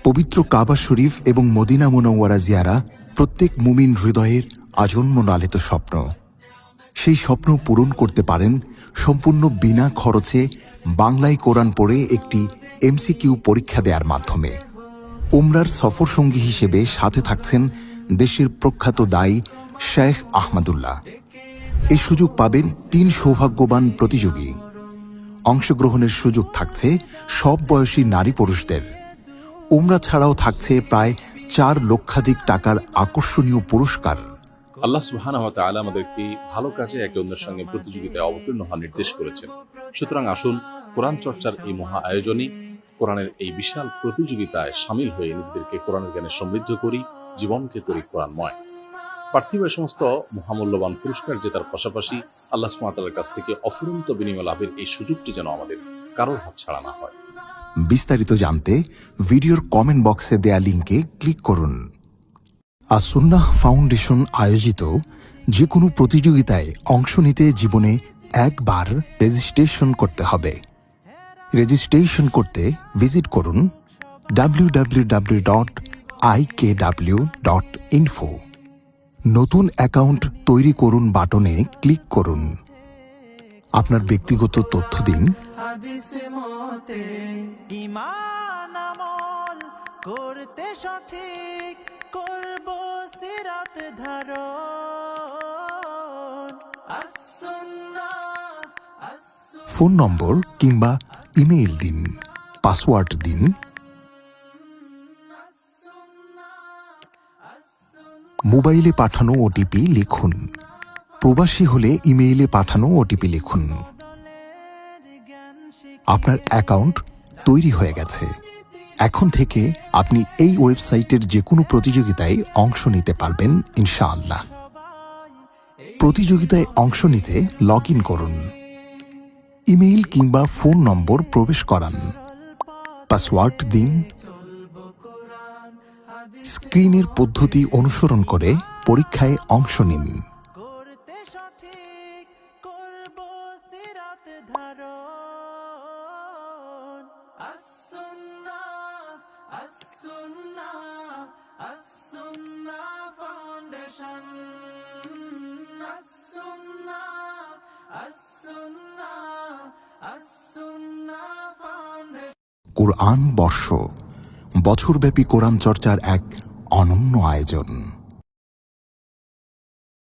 পবিত্র কাবা শরীফ এবং মদিনা মুনাওয়ারা জিয়ারা প্রত্যেক মুমিন হৃদয়ের আজন্ম লালিত স্বপ্ন। সেই স্বপ্ন পূরণ করতে পারেন সম্পূর্ণ বিনা খরচে বাংলায় কোরআন পড়ে একটি এমসিকিউ পরীক্ষা দেওয়ার মাধ্যমে। উমরার সফর সঙ্গী হিসেবে সাথে থাকছেন দেশের প্রখ্যাত দায়ী শেখ আহমদুল্লাহ। এই সুযোগ পাবেন ৩ সৌভাগ্যবান প্রতিযোগী। অংশগ্রহণের সুযোগ থাকছে সব বয়সী নারী পুরুষদের। উমরা ছাড়াও থাকছে প্রায় ৪ লক্ষাধিক টাকার আকর্ষণীয় পুরস্কার। আল্লাহ সুবহানাহু ওয়া তাআলা আমাদেরকে ভালো কাজে একে অন্যের সঙ্গে প্রতিযোগিতায় অবতীর্ণ হওয়ার নির্দেশ করেছেন। সুতরাং আসুন কোরআন চর্চার এই মহা আয়োজনে কোরআনের এই বিশাল প্রতিযোগিতায় সামিল হয়ে নিজেদেরকে কোরআনের জ্ঞানে সমৃদ্ধ করি, জীবনকে করি কোরআনময়। পার্থিব সমস্ত মহামূল্যবান পুরস্কার জেতার পাশাপাশি আল্লাহ সুবহানাহু ওয়া তাআলার কাছ থেকে অফুরন্ত বিনিময় লাভের এই সুযোগটি যেন আমাদের কারোর হাতছাড়া না হয়। বিস্তারিত জানতে ভিডিওর কমেন্ট বক্সে দেয়া লিঙ্কে ক্লিক করুন। আস-সুন্নাহ ফাউন্ডেশন আয়োজিত যে কোনো প্রতিযোগিতায় অংশ নিতে জীবনে একবার রেজিস্ট্রেশন করতে হবে। রেজিস্ট্রেশন করতে ভিজিট করুন www.ikw.info। নতুন অ্যাকাউন্ট তৈরি করুন বাটনে ক্লিক করুন। আপনার ব্যক্তিগত তথ্য দিন। করতে সঠিক করব সিরাত ধারণ। ফোন নম্বর কিংবা ইমেইল দিন, পাসওয়ার্ড দিন। মোবাইলে পাঠানো ওটিপি লিখুন। প্রবাসী হলে ইমেইলে পাঠানো ওটিপি লিখুন। আপনার অ্যাকাউন্ট তৈরি হয়ে গেছে। এখন থেকে আপনি এই ওয়েবসাইটের যে কোনো প্রতিযোগিতায় অংশ নিতে পারবেন ইনশাআল্লাহ। প্রতিযোগিতায় অংশ নিতে লগ ইন করুন। ইমেইল কিংবা ফোন নম্বর প্রবেশ করান, পাসওয়ার্ড দিন। স্ক্রিনের পদ্ধতি অনুসরণ করে পরীক্ষায় অংশ নিন। করতে সঠিক করব সিরাত ধারণ। আস-সুন্নাহ ফাউন্ডেশন। কোরআন বর্ষ বছরব্যাপী কোরআন চর্চার এক অনন্য আয়োজন।